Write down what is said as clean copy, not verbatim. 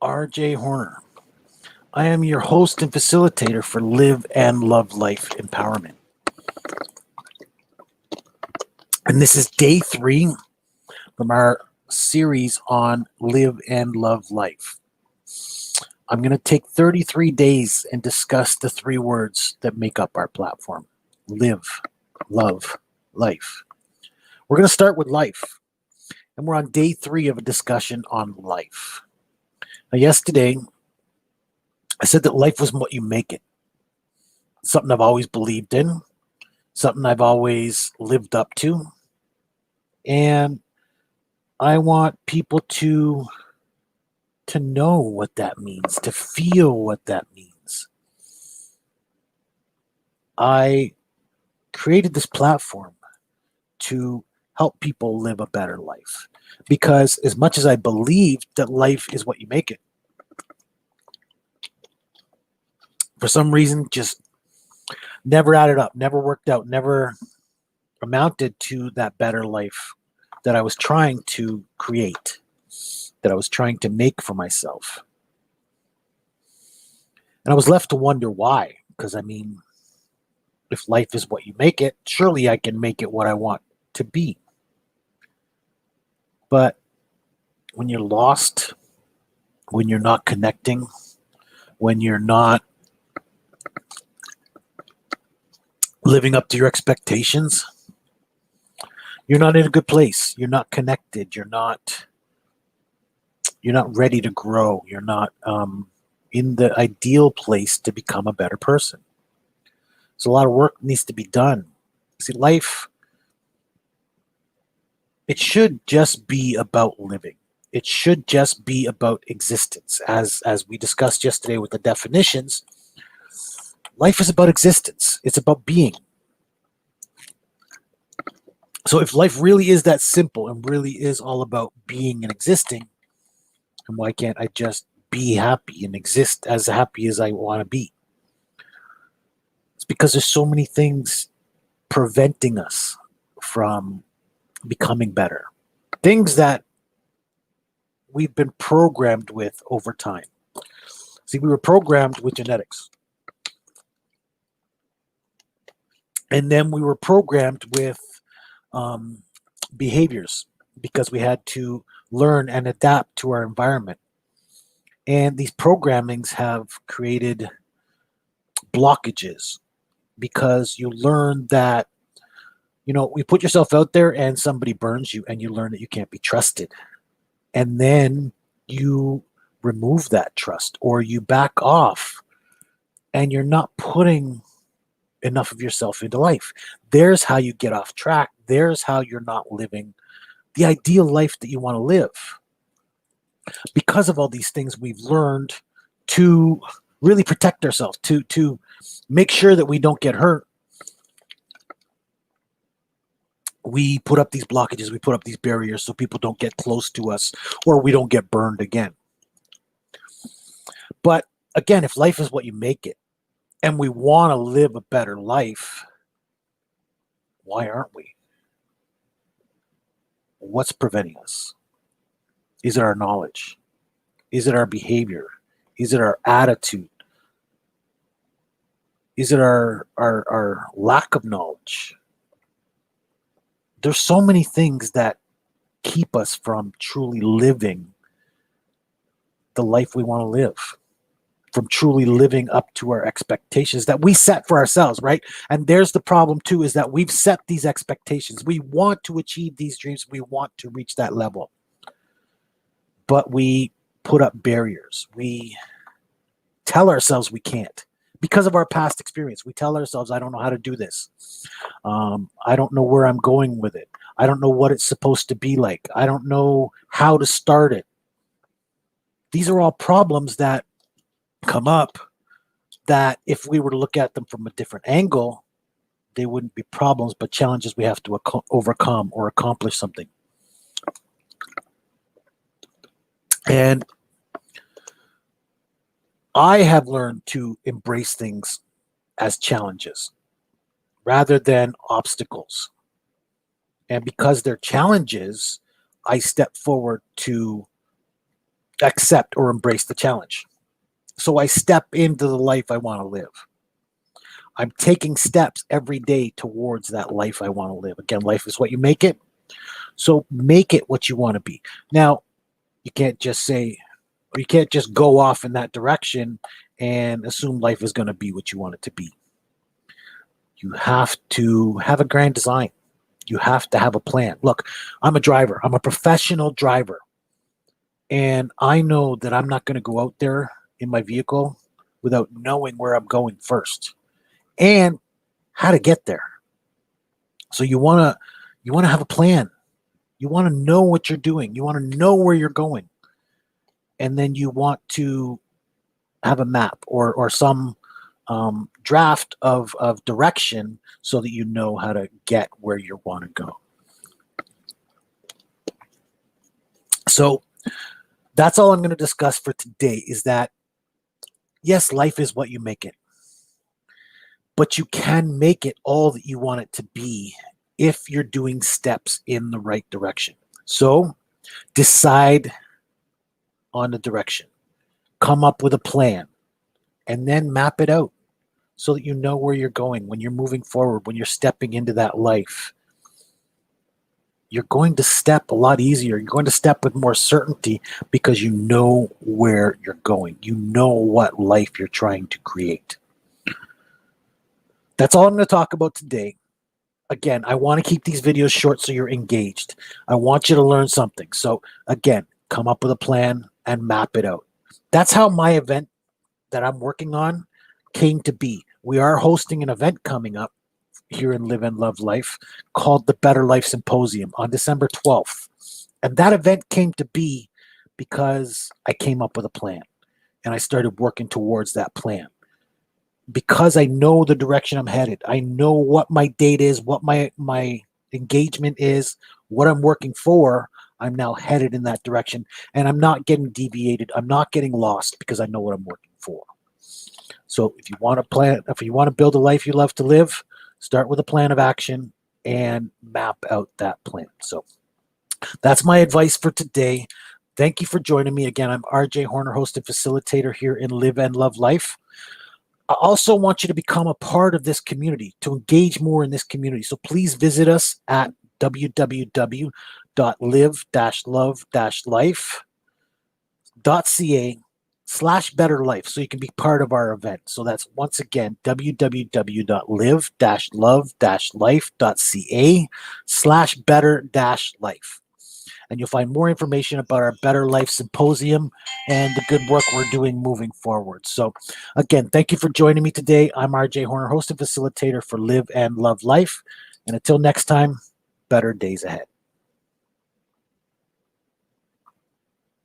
RJ Horner. I am your host and facilitator for Live and Love Life Empowerment. And this is day 3 from our series on Live and Love Life. I'm going to take 33 days and discuss the 3 words that make up our platform. Live, love, life. We're going to start with life. And we're on day 3 of a discussion on life. Now, yesterday, I said that life was what you make it. Something I've always believed in, something I've always lived up to. And I want people to know what that means, to feel what that means. I created this platform to help people live a better life. Because as much as I believe that life is what you make it, for some reason, just never added up, never worked out, never amounted to that better life that I was trying to create, that I was trying to make for myself. And I was left to wonder why. Because, I mean, if life is what you make it, surely I can make it what I want to be. But when you're lost, when you're not connecting, when you're not living up to your expectations, you're not in a good place. You're not connected. You're not ready to grow. You're not in the ideal place to become a better person. So a lot of work needs to be done. See, life, it should just be about living. It should just be about existence. As we discussed yesterday with the definitions, life is about existence. It's about being. So if life really is that simple and really is all about being and existing, then why can't I just be happy and exist as happy as I want to be? It's because there's so many things preventing us from becoming better. Things that we've been programmed with over time. See, we were programmed with genetics. And then we were programmed with behaviors because we had to learn and adapt to our environment. And these programmings have created blockages because you learn that, you put yourself out there and somebody burns you and you learn that you can't be trusted. And then you remove that trust or you back off and you're not putting enough of yourself into life. There's how you get off track. There's how you're not living the ideal life that you want to live. Because of all these things, we've learned to really protect ourselves, to make sure that we don't get hurt. We put up these blockages, we put up these barriers so people don't get close to us or we don't get burned again. But again, if life is what you make it and we want to live a better life, why aren't we? What's preventing us? Is it our knowledge? Is it our behavior? Is it our attitude? Is it our lack of knowledge? There's so many things that keep us from truly living the life we want to live, from truly living up to our expectations that we set for ourselves, right? And there's the problem too, is that we've set these expectations. We want to achieve these dreams. We want to reach that level. But we put up barriers. We tell ourselves we can't. Because of our past experience, we tell ourselves, I don't know how to do this. I don't know where I'm going with it. I don't know what it's supposed to be like. I don't know how to start it. These are all problems that come up that if we were to look at them from a different angle, they wouldn't be problems, but challenges we have to overcome or accomplish something. And I have learned to embrace things as challenges rather than obstacles. And because they're challenges, I step forward to accept or embrace the challenge. So I step into the life I want to live. I'm taking steps every day towards that life I want to live. Again, life is what you make it. So make it what you want to be. Now, you can't just say, or you can't just go off in that direction and assume life is going to be what you want it to be. You have to have a grand design. You have to have a plan. Look, I'm a driver. I'm a professional driver. And I know that I'm not going to go out there in my vehicle without knowing where I'm going first and how to get there. So you want to have a plan. You want to know what you're doing. You want to know where you're going. And then you want to have a map or some draft of direction so that you know how to get where you want to go. So that's all I'm going to discuss for today is that, yes, life is what you make it. But you can make it all that you want it to be if you're doing steps in the right direction. So decide on the direction. Come up with a plan and then map it out so that you know where you're going when you're moving forward, when you're stepping into that life. You're going to step a lot easier. You're going to step with more certainty because you know where you're going. You know what life you're trying to create. That's all I'm going to talk about today. Again, I want to keep these videos short so you're engaged. I want you to learn something. So again, come up with a plan and map it out. That's how my event that I'm working on came to be. We are hosting an event coming up here in Live and Love Life called the Better Life Symposium on December 12th. And that event came to be because I came up with a plan and I started working towards that plan. Because I know the direction I'm headed. I know what my date is, what my engagement is, what I'm working for. I'm now headed in that direction and I'm not getting deviated. I'm not getting lost because I know what I'm working for. So if you want to plan, if you want to build a life you love to live, start with a plan of action and map out that plan. So that's my advice for today. Thank you for joining me. Again, I'm RJ Horner, host and facilitator here in Live and Love Life. I also want you to become a part of this community, to engage more in this community. So please visit us at www.live-life.ca/betterlife so you can be part of our event. So that's once again www.live-love-life.ca/better-life. And you'll find more information about our Better Life Symposium and the good work we're doing moving forward. So again, thank you for joining me today. I'm RJ Horner, host and facilitator for Live and Love Life. And until next time, better days ahead.